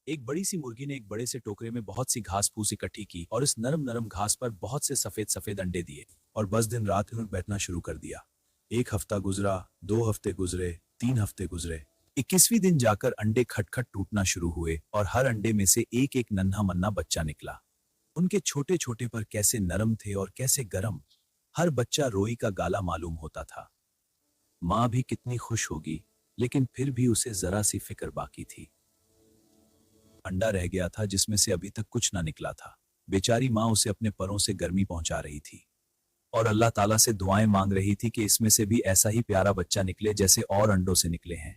एक बड़ी सी मुर्गी ने एक बड़े से टोकरे में बहुत सी घास फूस इकट्ठी की और इस नरम नरम घास पर बहुत से सफेद सफेद अंडे दिए और बस दिन रात उन्होंने बैठना शुरू कर दिया। एक हफ्ता गुजरा, 2 हफ्ते गुजरे, 3 हफ्ते गुजरे। 21वीं दिन जाकर अंडे खटखट टूटना शुरू हुए और हर अंडे में से एक एक नन्हा मन्ना बच्चा निकला। उनके छोटे छोटे पर कैसे नरम थे और कैसे गरम। हर बच्चा रोई का गाला मालूम होता था। माँ भी कितनी खुश होगी, लेकिन फिर भी उसे जरा सी फिक्र बाकी थी। अंडा रह गया था जिसमें से अभी तक कुछ ना निकला था। बेचारी माँ उसे अपने परों से गर्मी पहुंचा रही थी और अल्लाह ताला से दुआएं मांग रही थी कि इसमें से भी ऐसा ही प्यारा बच्चा निकले जैसे और अंडों से निकले हैं।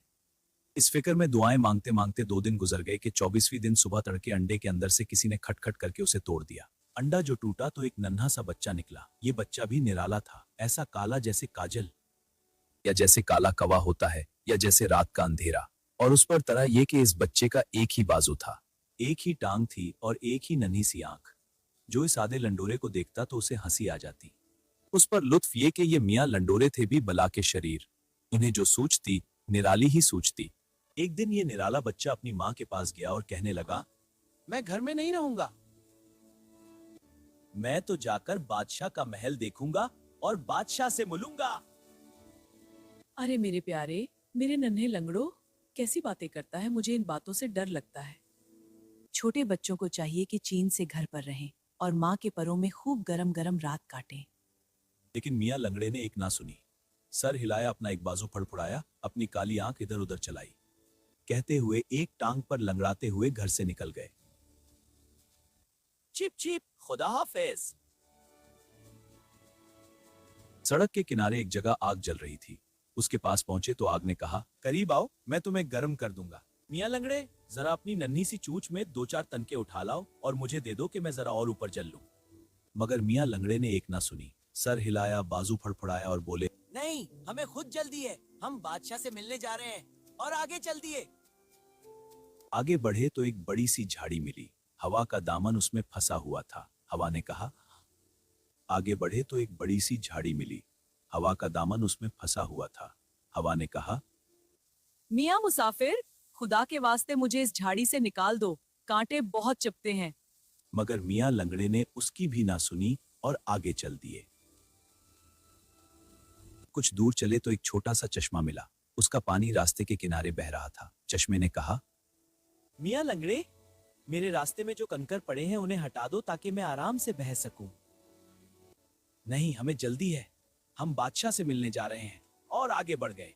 इस फिक्र में दुआएं मांगते मांगते 2 दिन गुजर गए कि 24वीं दिन सुबह तड़के अंडे के अंदर से किसी ने खटखट करके उसे तोड़ दिया। अंडा जो टूटा तो एक नन्हा सा बच्चा निकला। ये बच्चा भी निराला था, ऐसा काला जैसे काजल, या जैसे काला कवा होता है, या जैसे रात का अंधेरा। और उस पर तरह यह कि इस बच्चे का एक ही बाजू था, एक ही टांग थी और एक ही नन्ही सी आंख। जो इस आधे लंडोरे को देखता तो उसे हंसी आ जाती। उस पर लुत्फ ये कि ये मियाँ लंडोरे थे भी बला के शरीर। उन्हें जो सूझती निराली ही सूझती। एक दिन ये निराला बच्चा अपनी माँ के पास गया और कहने लगा, मैं घर में नहीं रहूंगा, मैं तो जाकर बादशाह का महल देखूंगा और बादशाह से मिलूंगा। अरे मेरे प्यारे, मेरे नन्हे लंगड़ो, कैसी बातें करता है, मुझे इन बातों से डर लगता है। छोटे बच्चों को चाहिए कि चैन से घर पर रहें और माँ के परों में खूब गरम गरम रात काटें। लेकिन मियाँ लंगड़े ने एक ना सुनी। सर हिलाया, अपना एक बाजू फड़फड़ाया, अपनी काली आंख इधर उधर चलाई, कहते हुए एक टांग पर लंगड़ाते हुए घर से निकल गए। चिप चिप, खुदा हाफिज। सड़क के किनारे एक जगह आग जल रही थी। उसके पास पहुंचे तो आग ने कहा, करीब आओ, मैं तुम्हें गर्म कर दूंगा। मियाँ लंगड़े, जरा अपनी नन्ही सी चूंच में 2-4 तनके उठा लाओ और मुझे दे दो कि मैं जरा और ऊपर जल लूं। मगर मियाँ लंगड़े ने एक ना सुनी। सर हिलाया, बाजू फड़फड़ाया और बोले, नहीं, हमें खुद जल्दी है, हम बादशाह से मिलने जा रहे हैं और आगे चल दिए। आगे बढ़े तो एक बड़ी सी झाड़ी मिली। हवा का दामन उसमें फंसा हुआ था। हवा ने कहा, आगे बढ़े तो एक बड़ी सी झाड़ी मिली। हवा का दामन उसमें फंसा हुआ था। हवा ने कहा, मियाँ मुसाफिर, खुदा के वास्ते मुझे इस झाड़ी से निकाल दो, कांटे बहुत चुभते हैं। मगर मियाँ लंगड़े ने उसकी भी ना सुनी और आगे चल दिए। कुछ दूर चले तो एक छोटा सा चश्मा मिला। उसका पानी रास्ते के किनारे बह रहा था। चश्मे ने कहा, मियाँ लंगड़े, मेरे रास्ते में जो कंकर पड़े हैं उन्हें हटा दो ताकि मैं आराम से बह सकूं। नहीं, हमें जल्दी है, हम बादशाह से मिलने जा रहे हैं। और आगे बढ़ गए।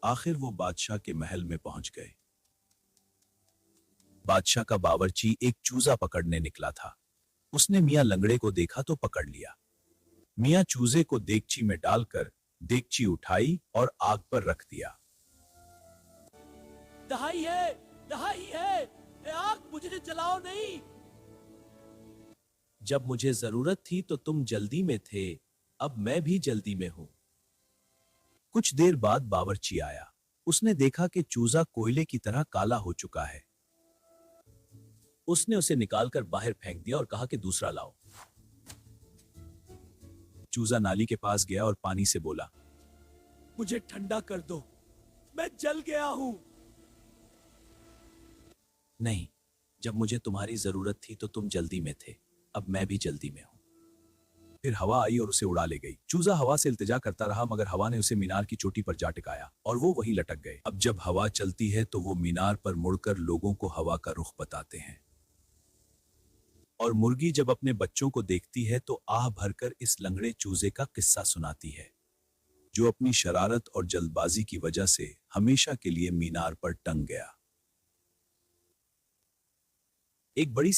आखिर वो बादशाह के महल में पहुंच गए। बादशाह का बावर्ची एक चूजा पकड़ने निकला था। उसने मियाँ लंगड़े को देखा तो पकड़ लिया। मियाँ चूजे को देगची में डालकर देगची उठाई और आग पर रख दिया। दहाई है, दहाई है, ए आग मुझे जलाओ नहीं। जब मुझे जरूरत थी तो तुम जल्दी में थे, अब मैं भी जल्दी में हूं। कुछ देर बाद बावर्ची आया। उसने देखा कि चूजा कोयले की तरह काला हो चुका है। उसने उसे निकालकर बाहर फेंक दिया और कहा कि दूसरा लाओ। चूजा नाली के पास गया और पानी से बोला, मुझे ठंडा कर दो, मैं जल गया हूं। नहीं, जब मुझे तुम्हारी जरूरत थी तो तुम जल्दी में थे, अब मैं भी जल्दी में हूं। फिर हवा आई और उसे उड़ा ले गई। चूजा हवा से इल्तिजा करता रहा मगर हवा ने उसे मीनार की चोटी पर जा टिकाया और वो वहीं लटक गए। अब जब हवा चलती है तो वो मीनार पर मुड़कर लोगों को हवा का रुख बताते हैं। और मुर्गी जब अपने बच्चों को देखती है तो आह भरकर इस लंगड़े चूजे का किस्सा सुनाती है, जो अपनी शरारत और जल्दबाजी की वजह से हमेशा के लिए मीनार पर टंग गया। एक बड़ी